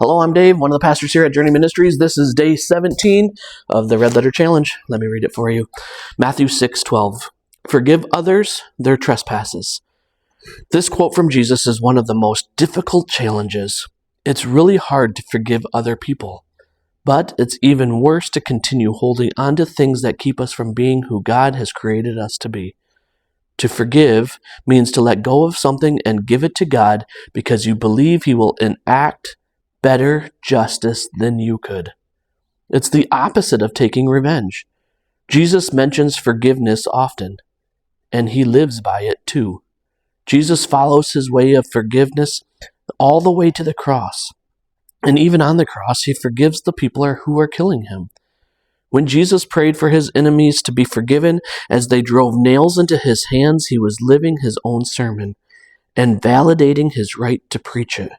Hello, I'm Dave, one of the pastors here at Journey Ministries. This is day 17 of the Red Letter Challenge. Let me read it for you. Matthew 6:12. Forgive others their trespasses. This quote from Jesus is one of the most difficult challenges. It's really hard to forgive other people, but it's even worse to continue holding on to things that keep us from being who God has created us to be. To forgive means to let go of something and give it to God because you believe He will enact better justice than you could. It's the opposite of taking revenge. Jesus mentions forgiveness often, and He lives by it too. Jesus follows His way of forgiveness all the way to the cross. And even on the cross, He forgives the people who are killing Him. When Jesus prayed for His enemies to be forgiven as they drove nails into His hands, He was living His own sermon and validating His right to preach it.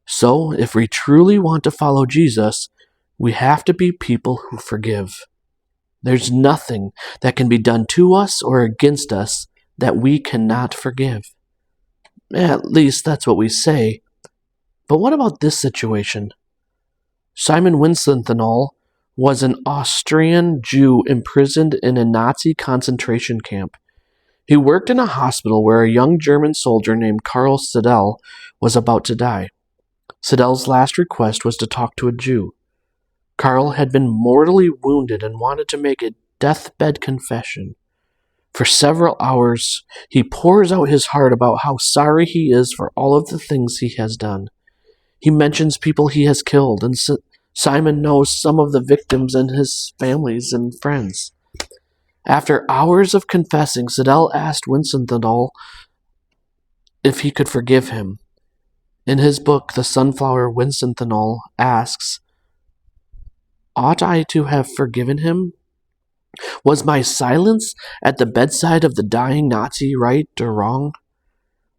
So, if we truly want to follow Jesus, we have to be people who forgive. There's nothing that can be done to us or against us that we cannot forgive. At least that's what we say. But what about this situation? Simon Wiesenthal was an Austrian Jew imprisoned in a Nazi concentration camp. He worked in a hospital where a young German soldier named Karl Sedel was about to die. Sedel's last request was to talk to a Jew. Karl had been mortally wounded and wanted to make a deathbed confession. For several hours, he pours out his heart about how sorry he is for all of the things he has done. He mentions people he has killed, and Simon knows some of the victims and his families and friends. After hours of confessing, Sedel asked Wiesenthal if he could forgive him. In his book, The Sunflower, Wiesenthal asks, "Ought I to have forgiven him? Was my silence at the bedside of the dying Nazi right or wrong?"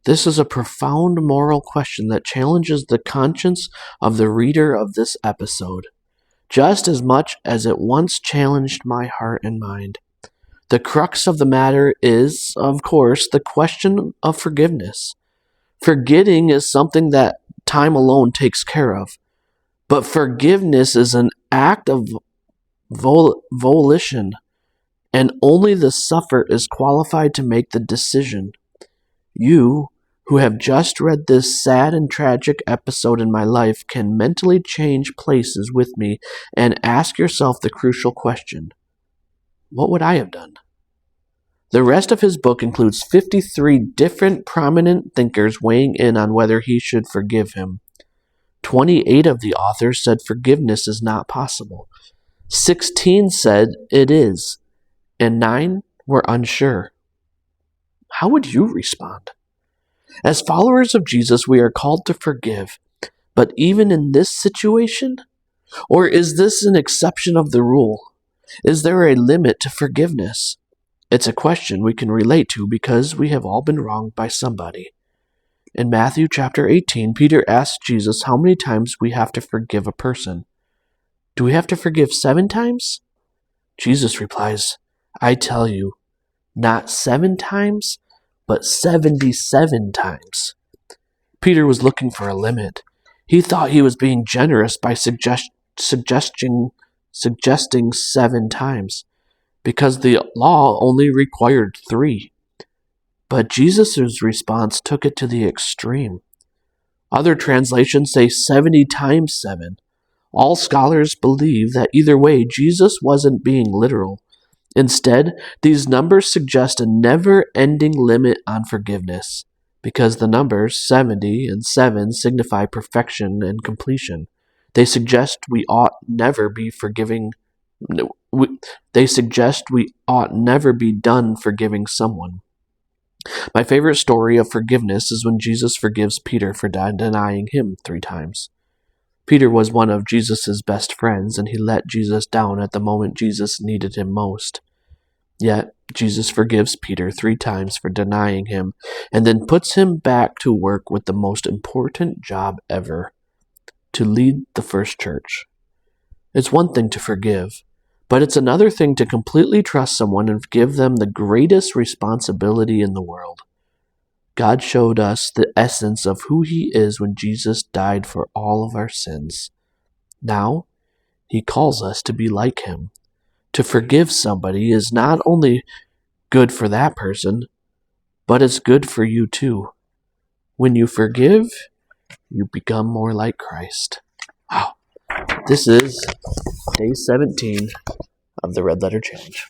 This is a profound moral question that challenges the conscience of the reader of this episode, just as much as it once challenged my heart and mind. The crux of the matter is, of course, the question of forgiveness. Forgetting is something that time alone takes care of, but forgiveness is an act of volition, and only the sufferer is qualified to make the decision. You, who have just read this sad and tragic episode in my life, can mentally change places with me and ask yourself the crucial question: what would I have done? The rest of his book includes 53 different prominent thinkers weighing in on whether he should forgive him. 28 of the authors said forgiveness is not possible. 16 said it is, and 9 were unsure. How would you respond? As followers of Jesus, we are called to forgive, but even in this situation? Or is this an exception of the rule? Is there a limit to forgiveness? It's a question we can relate to because we have all been wronged by somebody. In Matthew chapter 18, Peter asks Jesus how many times we have to forgive a person. Do we have to forgive 7 times? Jesus replies, "I tell you, not 7 times, but 77 times. Peter was looking for a limit. He thought he was being generous by suggesting 7 times, because the law only required 3. But Jesus' response took it to the extreme. Other translations say 70 times 7. All scholars believe that either way, Jesus wasn't being literal. Instead, these numbers suggest a never-ending limit on forgiveness, because the numbers 70 and 7 signify perfection and completion. They suggest we ought never be done forgiving someone. My favorite story of forgiveness is when Jesus forgives Peter for denying him 3 times. Peter was one of Jesus' best friends, and he let Jesus down at the moment Jesus needed him most. Yet, Jesus forgives Peter 3 times for denying him, and then puts him back to work with the most important job ever, to lead the first church. It's one thing to forgive, but it's another thing to completely trust someone and give them the greatest responsibility in the world. God showed us the essence of who He is when Jesus died for all of our sins. Now, He calls us to be like Him. To forgive somebody is not only good for that person, but it's good for you too. When you forgive, you become more like Christ. Wow. This is day 17 of the Red Letter Challenge.